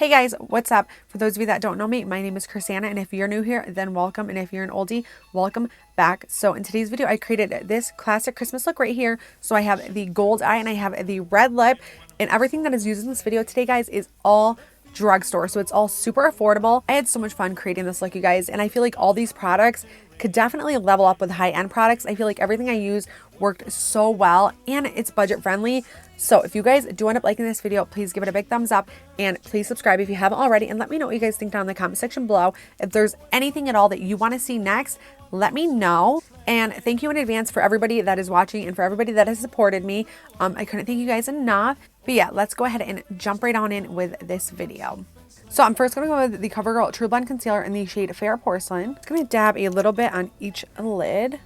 Hey guys, what's up? For those of you that don't know me, my name is Crissanna, and if you're new here, then welcome, and if you're an oldie, welcome back. So in today's video, I created this classic Christmas look right here. So I have the gold eye and I have the red lip, and everything that is used in this video today, guys, is all drugstore. So it's all super affordable. I had so much fun creating this look, you guys, and I feel like all these products could definitely level up with high-end products. I feel like everything I use worked so well, and it's budget friendly. So if you guys do end up liking this video, please give it a big thumbs up and please subscribe if you haven't already, and let me know what you guys think down in the comment section below. If there's anything at all that you want to see next, let me know. And thank you in advance for everybody that is watching and for everybody that has supported me. I couldn't thank you guys enough. But yeah, let's go ahead and jump right on in with this video. So I'm first going to go with the Covergirl True Blend Concealer in the shade Fair Porcelain. Just going to dab a little bit on each lid.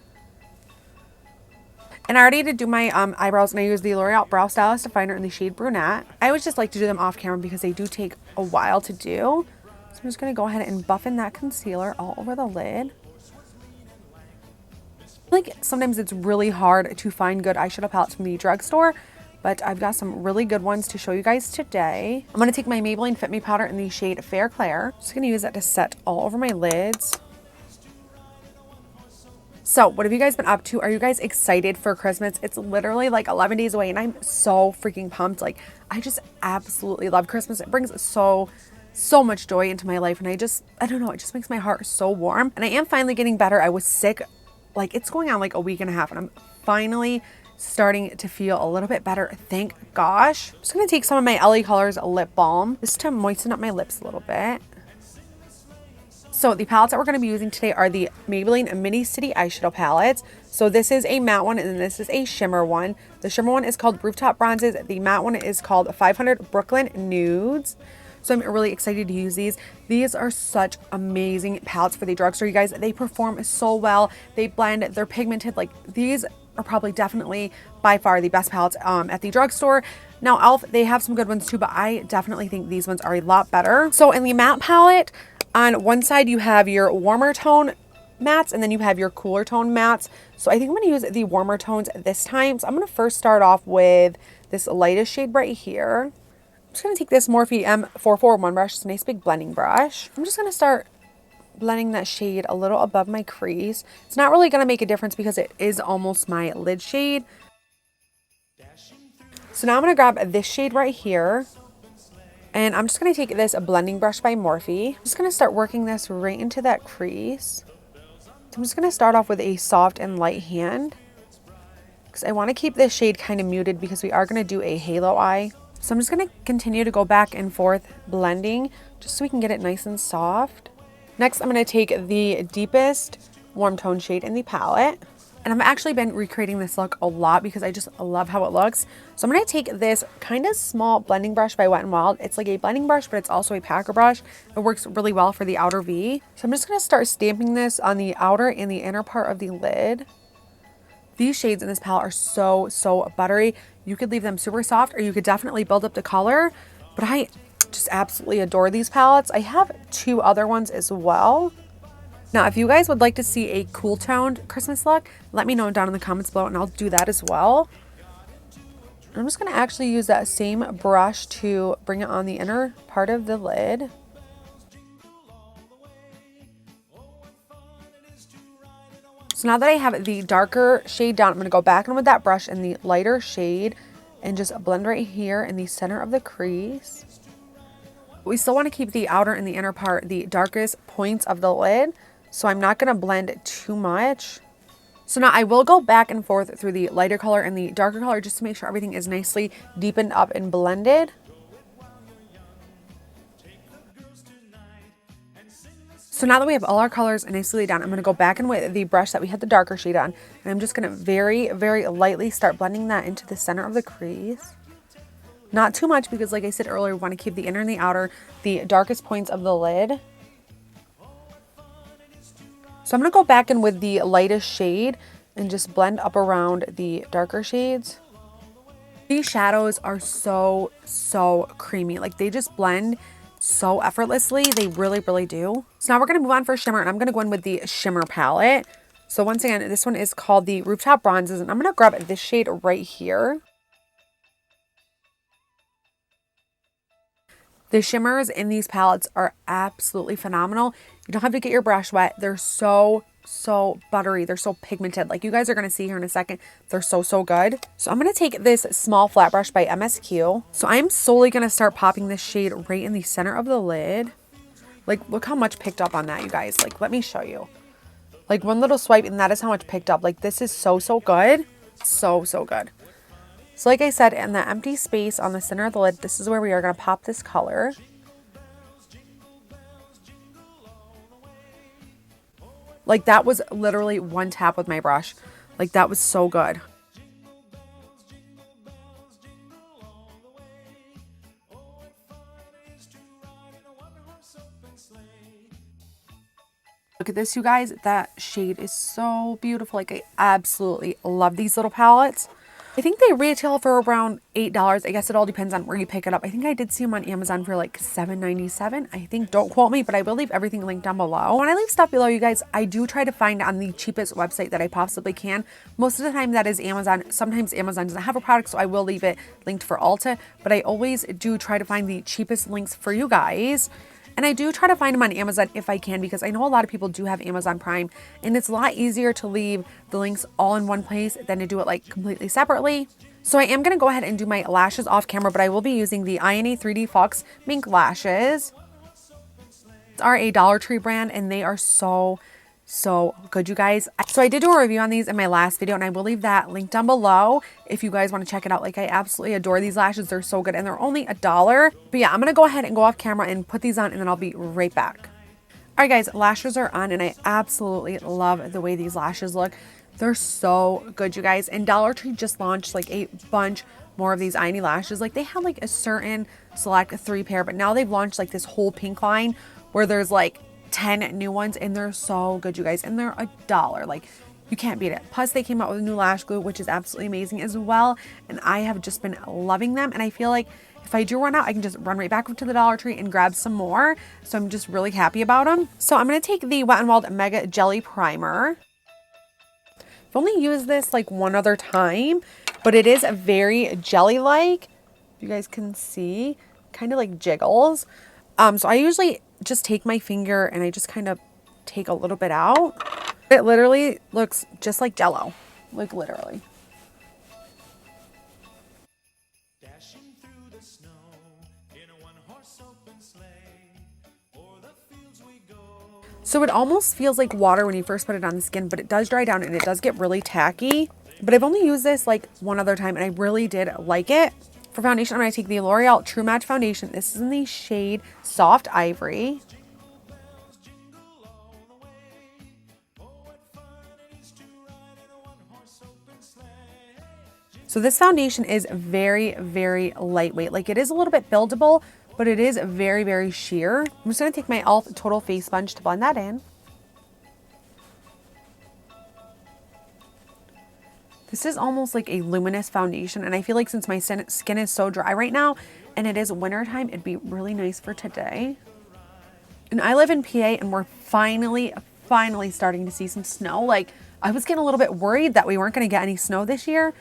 And I already did do my eyebrows, and I use the Loreal Brow Stylist Definer in the shade Brunette. I always just like to do them off camera because they do take a while to do. So I'm just going to go ahead and buff in that concealer all over the lid. Like sometimes it's really hard to find good eyeshadow palettes from the drugstore, but I've got some really good ones to show you guys today. I'm going to take my Maybelline Fit Me powder in the shade Fair Clair. Just going to use that to set all over my lids. So what have you guys been up to? Are you guys excited for Christmas? It's literally like 11 days away and I'm so freaking pumped. Like, I just absolutely love Christmas. It brings so much joy into my life, and I don't know, it just makes my heart so warm. And I am finally getting better. I was sick, like it's going on like a week and a half, and I'm finally starting to feel a little bit better, thank gosh. I'm just gonna take some of my LA Colors lip balm just to moisten up my lips a little bit. So the palettes that we're going to be using today are the Maybelline Mini City eyeshadow palettes. So this is a matte one and then this is a shimmer one. The shimmer one is called Rooftop Bronzes. The matte one is called 500 Brooklyn Nudes. So I'm really excited to use these. These are such amazing palettes for the drugstore, you guys. They perform so well. They blend, they're pigmented. Like, these are probably definitely by far the best palettes at the drugstore. Now e.l.f., they have some good ones too, but I definitely think these ones are a lot better. So in the matte palette, on one side you have your warmer tone mattes and then you have your cooler tone mattes. So I think I'm going to use the warmer tones this time. So I'm going to first start off with this lightest shade right here. I'm just going to take this Morphe M441 brush. It's a nice big blending brush. I'm just going to start blending that shade a little above my crease. It's not really going to make a difference because it is almost my lid shade. So now I'm going to grab this shade right here. And I'm just going to take this blending brush by Morphe. I'm just going to start working this right into that crease. So I'm just going to start off with a soft and light hand, because I want to keep this shade kind of muted because we are going to do a halo eye. So I'm just going to continue to go back and forth blending just so we can get it nice and soft. Next, I'm going to take the deepest warm tone shade in the palette. And I've actually been recreating this look a lot because I just love how it looks. So I'm going to take this kind of small blending brush by Wet n Wild. It's like a blending brush, but it's also a packer brush. It works really well for the outer V. So I'm just going to start stamping this on the outer and the inner part of the lid. These shades in this palette are so buttery. You could leave them super soft, or you could definitely build up the color. But I just absolutely adore these palettes. I have two other ones as well. Now, if you guys would like to see a cool toned Christmas look, let me know down in the comments below and I'll do that as well. I'm just going to actually use that same brush to bring it on the inner part of the lid. So now that I have the darker shade down, I'm going to go back in with that brush in the lighter shade and just blend right here in the center of the crease. We still want to keep the outer and the inner part the darkest points of the lid, so I'm not going to blend too much. So now I will go back and forth through the lighter color and the darker color just to make sure everything is nicely deepened up and blended. So now that we have all our colors nicely done, I'm going to go back in with the brush that we had the darker shade on, and I'm just going to very lightly start blending that into the center of the crease. Not too much because, like I said earlier, we want to keep the inner and the outer the darkest points of the lid. So I'm going to go back in with the lightest shade and just blend up around the darker shades. These shadows are so creamy. Like, they just blend so effortlessly. They really do. So now we're going to move on for shimmer, and I'm going to go in with the shimmer palette. So once again, this one is called the Rooftop Bronzes, and I'm going to grab this shade right here. The shimmers in these palettes are absolutely phenomenal. You don't have to get your brush wet. They're so buttery. They're so pigmented. Like you guys are going to see here in a second. They're so good. So I'm going to take this small flat brush by MSQ. So I'm solely going to start popping this shade right in the center of the lid. Like, look how much picked up on that, you guys. Like, let me show you. Like, one little swipe, and that is how much picked up. Like, this is so good. So good. So, like I said, in the empty space on the center of the lid, this is where we are going to pop this color. Like, that was literally one tap with my brush. Like, that was so good. Look at this, you guys. That shade is so beautiful. Like, I absolutely love these little palettes. I think they retail for around $8. I guess it all depends on where you pick it up. I think I did see them on Amazon for like $7.97. I think, don't quote me, but I will leave everything linked down below. When I leave stuff below, you guys, I do try to find on the cheapest website that I possibly can. Most of the time that is Amazon. Sometimes Amazon doesn't have a product, so I will leave it linked for Ulta, but I always do try to find the cheapest links for you guys. And I do try to find them on Amazon if I can, because I know a lot of people do have Amazon Prime, and it's a lot easier to leave the links all in one place than to do it like completely separately. So I am going to go ahead and do my lashes off camera, but I will be using the INA 3D Fox Mink Lashes. These are a Dollar Tree brand, and they are so good, you guys. So I did do a review on these in my last video, and I will leave that link down below if you guys want to check it out. Like, I absolutely adore these lashes. They're so good, and they're only $1. But yeah, I'm gonna go ahead and go off camera and put these on, and then I'll be right back. All right, guys, lashes are on, and I absolutely love the way these lashes look. They're so good, you guys. And Dollar Tree just launched like a bunch more of these INA lashes. Like, they had like a certain select 3 pair, but now they've launched like this whole pink line where there's like 10 new ones, and they're so good, you guys, and they're $1. Like, you can't beat it. Plus, they came out with a new lash glue, which is absolutely amazing as well, and I have just been loving them. And I feel like if I do run out, I can just run right back up to the Dollar Tree and grab some more. So I'm just really happy about them. So I'm going to take the Wet n Wild Mega Jelly Primer. I've only used this like one other time, but it is very jelly-like. You guys can see, kind of like jiggles. So I usually just take my finger and I just kind of take a little bit out. It literally looks just like Jell-O, like literally. So it almost feels like water when you first put it on the skin, but it does dry down and it does get really tacky. But I've only used this like one other time, and I really did like it. For foundation, I'm going to take the L'Oreal True Match Foundation. This is in the shade Soft Ivory. So this foundation is very lightweight. Like, it is a little bit buildable, but it is very sheer. I'm just going to take my e.l.f. Total Face Sponge to blend that in. This is almost like a luminous foundation, and I feel like since my skin is so dry right now, and it is wintertime, it'd be really nice for today. And I live in PA, and we're finally starting to see some snow. Like, I was getting a little bit worried that we weren't going to get any snow this year,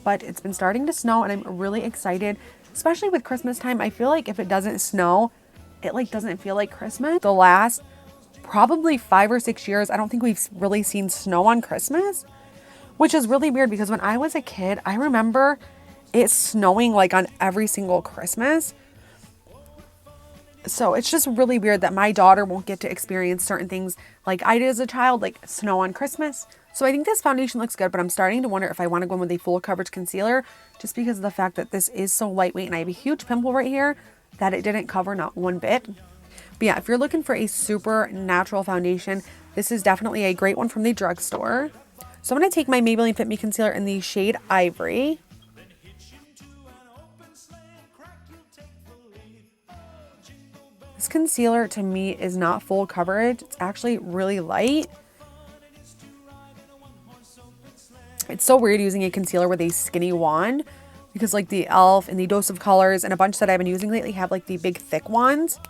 but it's been starting to snow, and I'm really excited, especially with Christmas time. I feel like if it doesn't snow, it like doesn't feel like Christmas. The last probably 5 or 6 years, I don't think we've really seen snow on Christmas, which is really weird because when I was a kid, I remember it snowing like on every single Christmas. So it's just really weird that my daughter won't get to experience certain things like I did as a child, like snow on Christmas. So I think this foundation looks good, but I'm starting to wonder if I want to go in with a full coverage concealer, just because of the fact that this is so lightweight, and I have a huge pimple right here that it didn't cover, not one bit. But yeah, if you're looking for a super natural foundation, this is definitely a great one from the drugstore. So I'm going to take my Maybelline Fit Me concealer in the shade Ivory. This concealer to me is not full coverage. It's actually really light. It's so weird using a concealer with a skinny wand, because like the e.l.f. and the Dose of Colors and a bunch that I've been using lately have like the big thick wands.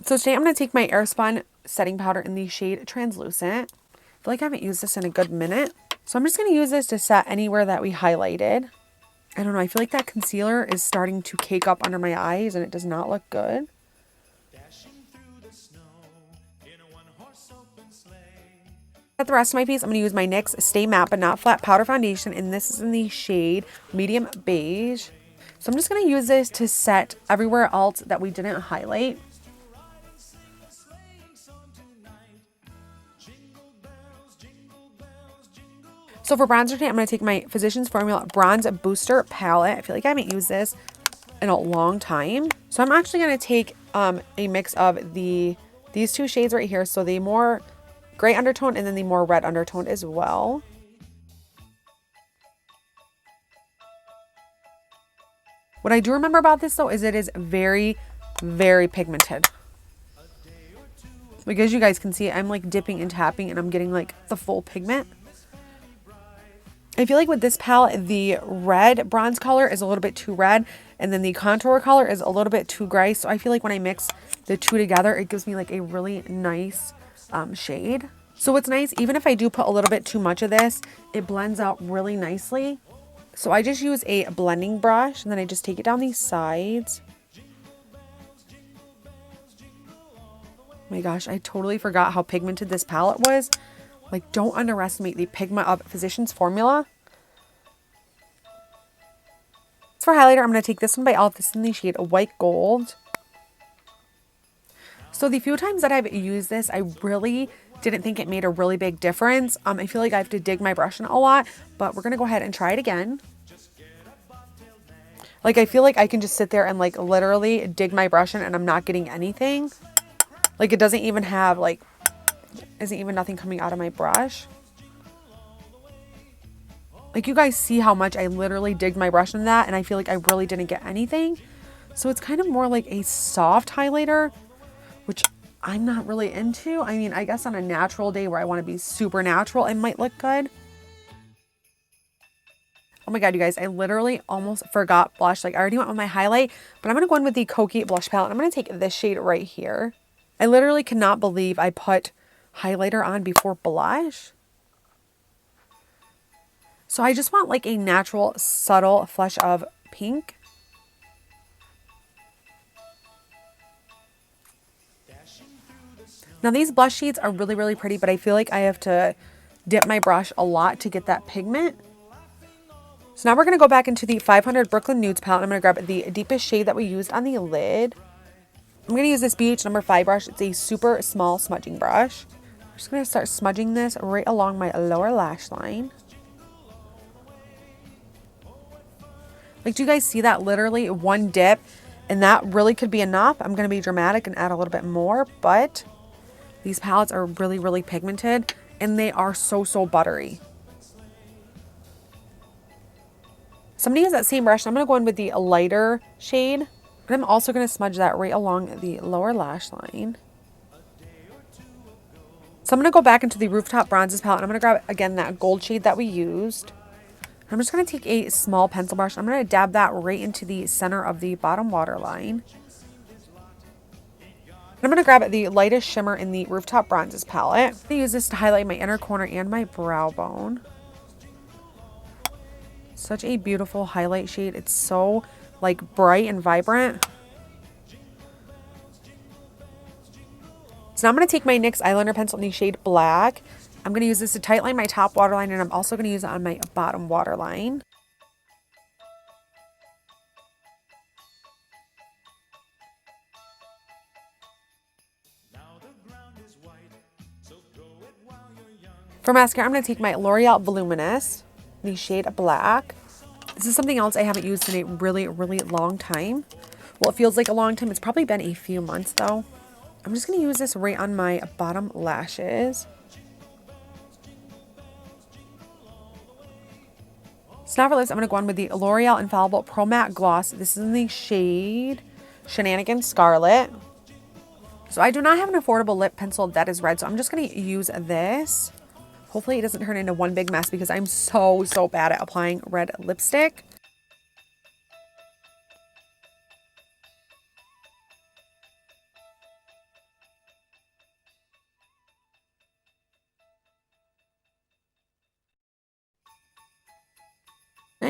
So today I'm going to take my AirSpun setting powder in the shade Translucent. I feel like I haven't used this in a good minute. So I'm just going to use this to set anywhere that we highlighted. I don't know, I feel like that concealer is starting to cake up under my eyes and it does not look good. At the rest of my piece, I'm going to use my NYX Stay Matte But Not Flat Powder Foundation, and this is in the shade Medium Beige. So I'm just going to use this to set everywhere else that we didn't highlight. So for bronzer today, I'm going to take my Physicians Formula Bronze Booster Palette. I feel like I haven't used this in a long time. So I'm actually going to take a mix of these two shades right here. So the more gray undertone and then the more red undertone as well. What I do remember about this though is it is very, very pigmented. Like as you guys can see, I'm like dipping and tapping and I'm getting like the full pigment. I feel like with this palette, the red bronze color is a little bit too red and then the contour color is a little bit too gray. So I feel like when I mix the two together, it gives me like a really nice shade. So what's nice, even if I do put a little bit too much of this, it blends out really nicely. So I just use a blending brush and then I just take it down these sides. Oh my gosh, I totally forgot how pigmented this palette was. Like, don't underestimate the pigment of Physicians Formula. As for highlighter, I'm going to take this one by e.l.f. This is in the shade White Gold. So the few times that I've used this, I really didn't think it made a really big difference. I feel like I have to dig my brush in a lot, but we're going to go ahead and try it again. Like, I feel like I can just sit there and like literally dig my brush in and I'm not getting anything. Like, it doesn't even have like, isn't even nothing coming out of my brush. Like, you guys see how much I literally digged my brush in that and I feel like I really didn't get anything. So it's kind of more like a soft highlighter, which I'm not really into. I mean, I guess on a natural day where I want to be super natural, it might look good. Oh my god, you guys, I literally almost forgot blush. Like, I already went with my highlight, but I'm going to go in with the Kokie blush palette. I'm going to take this shade right here. I literally cannot believe I put highlighter on before blush. So I just want like a natural, subtle flush of pink. Now these blush shades are really, really pretty, but I feel like I have to dip my brush a lot to get that pigment. So now we're going to go back into the 500 Brooklyn Nudes palette. I'm going to grab the deepest shade that we used on the lid. I'm going to use this BH number 5 brush. It's a super small smudging brush. I'm just going to start smudging this right along my lower lash line. Like, do you guys see that? Literally one dip, and that really could be enough. I'm going to be dramatic and add a little bit more, but these palettes are really, really pigmented, and they are so, so buttery. So I'm going to use that same brush. I'm going to go in with the lighter shade, but I'm also going to smudge that right along the lower lash line. So I'm going to go back into the Rooftop Bronzes palette, and I'm going to grab, again, that gold shade that we used. I'm just going to take a small pencil brush. I'm going to dab that right into the center of the bottom waterline. I'm going to grab the lightest shimmer in the Rooftop Bronzes palette. I'm going to use this to highlight my inner corner and my brow bone. Such a beautiful highlight shade. It's so like bright and vibrant. So now I'm going to take my NYX eyeliner pencil in the shade Black. I'm going to use this to tightline my top waterline, and I'm also going to use it on my bottom waterline. For mascara, I'm going to take my Loreal Voluminous in the shade Black. This is something else I haven't used in a really, really long time. Well, it feels like a long time. It's probably been a few months though. I'm just going to use this right on my bottom lashes. So now for lips, I'm going to go on with the L'Oreal Infallible Pro Matte Gloss. This is in the shade Shanghai Scarlet. So I do not have an affordable lip pencil that is red, so I'm just going to use this. Hopefully it doesn't turn into one big mess because I'm so bad at applying red lipstick.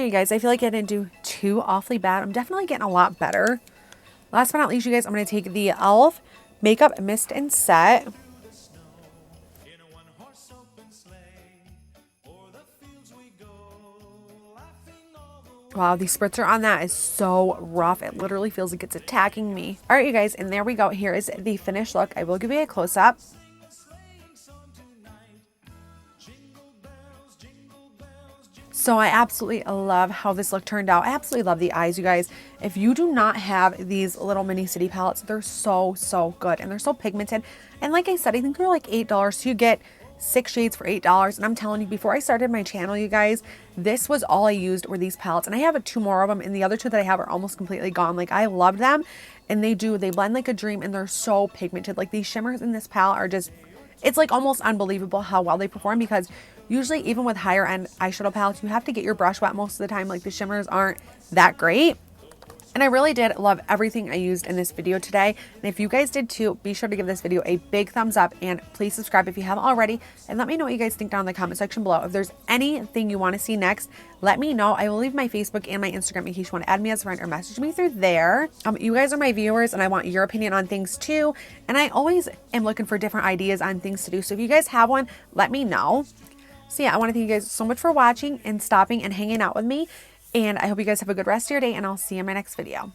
you guys, I feel like I didn't do too awfully bad. I'm definitely getting a lot better. Last but not least, you guys, I'm going to take the e.l.f. Makeup Mist and Set. Wow, the spritzer on that is so rough. It literally feels like it's attacking me. All right, you guys, and there we go. Here is the finished look. I will give you a close-up. So I absolutely love how this look turned out. I absolutely love the eyes, you guys. If you do not have these little mini city palettes, they're so, so good. And they're so pigmented. And like I said, I think they're like $8. So you get 6 shades for $8. And I'm telling you, before I started my channel, you guys, this was all I used were these palettes. And I have 2 more of them. And the other 2 that I have are almost completely gone. Like, I love them. And they blend like a dream. And they're so pigmented. Like, these shimmers in this palette are just, it's like almost unbelievable how well they perform, because usually even with higher end eyeshadow palettes, you have to get your brush wet most of the time. Like, the shimmers aren't that great. And I really did love everything I used in this video today. And if you guys did too, be sure to give this video a big thumbs up and please subscribe if you haven't already. And let me know what you guys think down in the comment section below. If there's anything you want to see next, let me know. I will leave my Facebook and my Instagram in case you want to add me as a friend or message me through there. You guys are my viewers and I want your opinion on things too. And I always am looking for different ideas on things to do. So if you guys have one, let me know. So yeah, I want to thank you guys so much for watching and stopping and hanging out with me. And I hope you guys have a good rest of your day, and I'll see you in my next video.